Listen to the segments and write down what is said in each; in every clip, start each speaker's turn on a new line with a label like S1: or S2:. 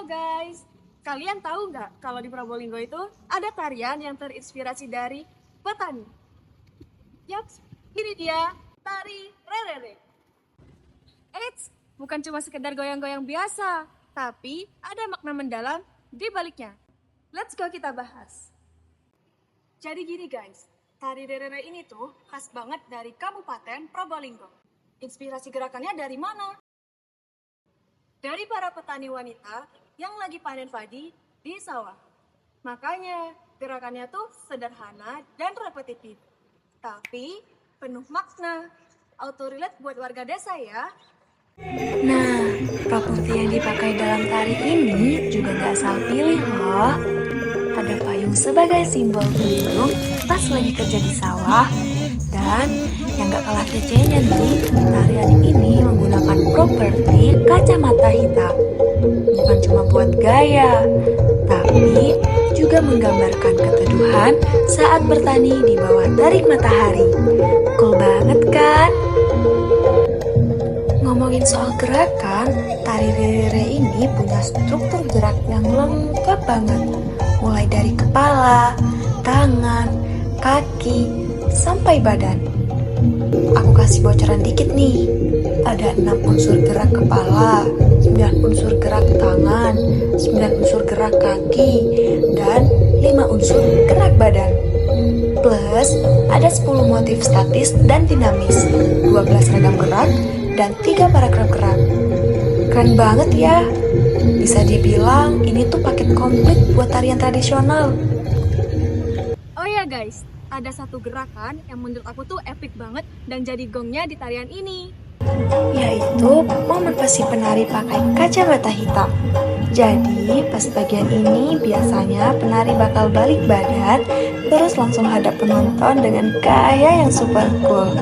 S1: Halo guys, kalian tahu nggak kalau di Probolinggo itu ada tarian yang terinspirasi dari petani? Yaps, ini dia tari rerere. Eits, bukan cuma sekedar goyang-goyang biasa, tapi ada makna mendalam di baliknya. Let's go kita bahas. Jadi gini guys, tari rerere ini tuh khas banget dari Kabupaten Probolinggo. Inspirasi gerakannya dari mana? Dari para petani wanita yang lagi panen padi di sawah. Makanya gerakannya tuh sederhana dan repetitif, tapi penuh makna. Auto relate buat warga desa ya.
S2: Nah, properti yang dipakai dalam tari ini juga gak asal pilih loh. Ada payung sebagai simbol pelindung pas lagi kerja di sawah. Dan yang gak kalah kecenya nih, tarian ini menggunakan properti kacamata hitam. Bukan cuma buat gaya, tapi juga menggambarkan keteduhan saat bertani di bawah terik matahari. Cool banget kan? Ngomongin soal gerakan, tari rere ini punya struktur gerak yang lengkap banget. Mulai dari kepala, tangan, kaki, sampai badan. Aku kasih bocoran dikit nih. Ada 6 unsur gerak kepala, 9 unsur gerak tangan, 9 unsur gerak kaki, dan 5 unsur gerak badan. Plus, ada 10 motif statis dan dinamis, 12 ragam gerak, dan 3 paragraf gerak. Keren banget ya. Bisa dibilang ini tuh paket komplit buat tarian tradisional.
S1: Oh ya guys, ada satu gerakan yang menurut aku tuh epic banget dan jadi gongnya di tarian ini.
S2: Yaitu momen si penari pakai kacamata hitam. Jadi pas bagian ini biasanya penari bakal balik badan terus langsung hadap penonton dengan gaya yang super cool.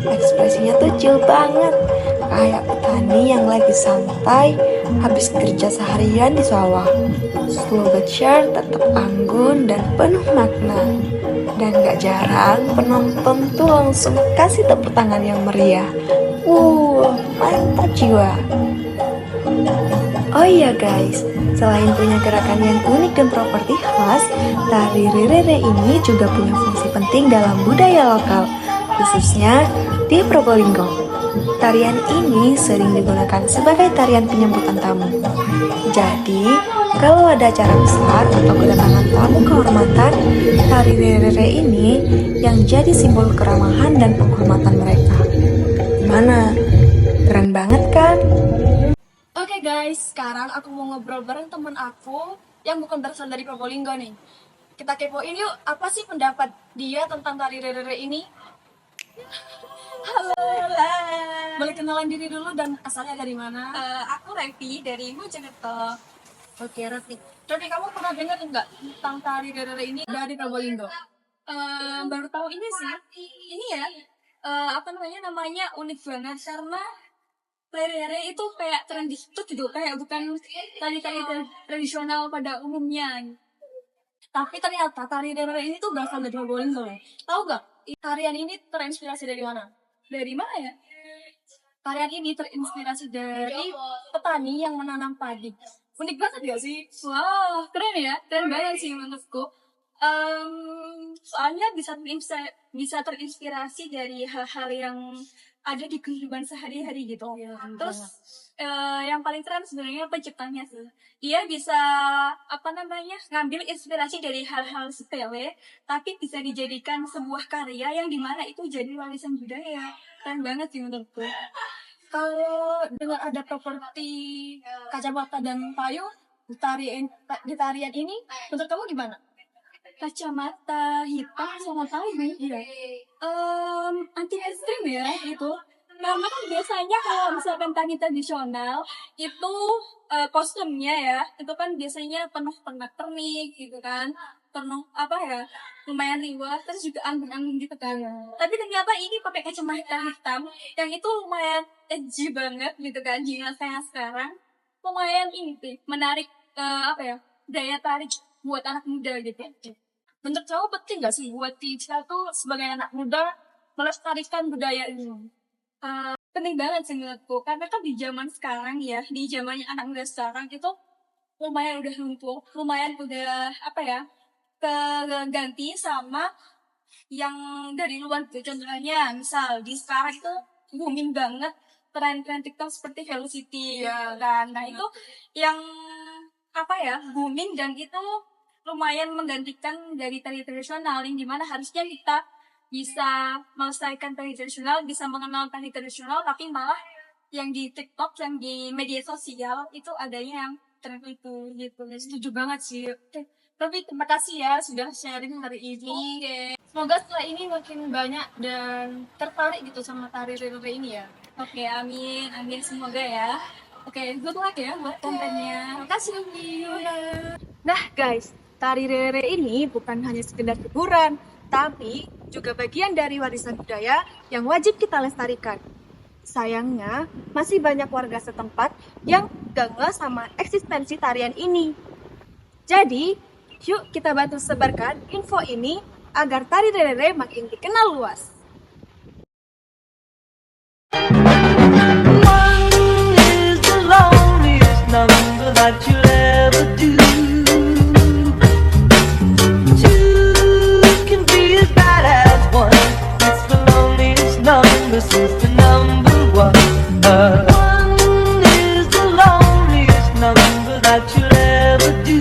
S2: Ekspresinya tuh chill banget, kayak petani yang lagi santai habis kerja seharian di sawah. Slow but sure tetap anggun dan penuh makna. Dan gak jarang penonton tuh langsung kasih tepuk tangan yang meriah. Mantap jiwa. Oh iya guys, selain punya gerakan yang unik dan properti khas, tari rerere ini juga punya fungsi penting dalam budaya lokal, khususnya di Probolinggo. Tarian ini sering digunakan sebagai tarian penyambutan tamu. Jadi, kalau ada acara besar atau kedatangan tamu kehormatan, tari rerere ini yang jadi simbol keramahan dan penghormatan mereka. Gimana? Keren banget kan?
S1: Oke guys, sekarang aku mau ngobrol bareng temen aku yang bukan berasal dari Probolinggo nih. Kita kepoin yuk, apa sih pendapat dia tentang tari rerere ini? Halo, boleh kenalan diri dulu dan asalnya dari mana?
S3: Aku Revi dari Mojokerto.
S1: Oke, Revi. Revi, kamu pernah dengar nggak tentang tari rerere ini dari Probolinggo?
S3: Baru tahu ini sih. Ini ya, namanya unik banget karena rere itu kayak tradisional gitu, kayak bukan tari-tari tradisional pada umumnya.
S1: Tapi ternyata tari rerere ini tuh berasal dari Probolinggo. Tahu nggak? Tarian ini terinspirasi dari mana?
S3: Dari mana ya?
S1: Tarian ini terinspirasi dari petani yang menanam padi. Unik banget gak sih?
S3: Wow, keren ya, keren banget sih menurutku. Soalnya bisa terinspirasi dari hal-hal yang ada di kehidupan sehari-hari gitu. Terus yang paling keren sebenarnya penciptanya sih. Dia bisa ngambil inspirasi dari hal-hal sepele, tapi bisa dijadikan sebuah karya yang dimana itu jadi warisan budaya. Keren banget sih menurutku.
S1: Kalau dengan ada properti kacamata dan payung di tarian ini, menurut kamu gimana?
S3: Kacamata hitam sama payung,
S1: Iya.
S3: anti mainstream ya gitu. Karena kan biasanya kalau misalkan tari tradisional itu kostumnya ya itu kan biasanya penuh pernak-pernik gitu kan, penuh lumayan riwah, terus juga anggun-anggun gitu kan. Tapi ternyata ini pakai kacamata hitam yang itu lumayan edgy banget gitu kan di masa sekarang. Lumayan ini sih menarik daya tarik buat anak muda gitu.
S1: Menurut kamu penting gak sih buat kita tuh sebagai anak muda melestarikan budaya ini?
S3: Penting banget sih menurutku karena kan di zaman sekarang ya, di zamannya anak muda sekarang itu lumayan udah lumpuh, lumayan udah apa ya, keganti sama yang dari luar tuh. Contohnya misal di sekarang itu booming banget tren-tren TikTok seperti Velocity kan. Nah itu yang apa ya, booming, dan itu lumayan menggantikan dari tari tradisional, yang dimana harusnya kita bisa melestarikan tari tradisional, bisa mengenal tari tradisional, tapi malah yang di TikTok, yang di media sosial itu adanya yang tren itu gitu.
S1: Setuju banget sih. Tapi terima kasih ya sudah sharing hari ini.
S3: Oke.
S1: Semoga setelah ini makin banyak dan tertarik gitu sama tari rere ini ya.
S3: Oke, amin, amin, semoga ya. Oke, good luck ya buat kontennya.
S1: Terima kasih Umi. Nah guys, tari rere ini bukan hanya sekedar hiburan, tapi juga bagian dari warisan budaya yang wajib kita lestarikan. Sayangnya, masih banyak warga setempat yang ganggu sama eksistensi tarian ini. Jadi, yuk kita bantu sebarkan info ini agar tari rere makin dikenal luas.
S4: One is the loneliest number that you'll ever do. Two can be as bad as one. It's the loneliest number since the number one. One is the loneliest number that you'll ever do.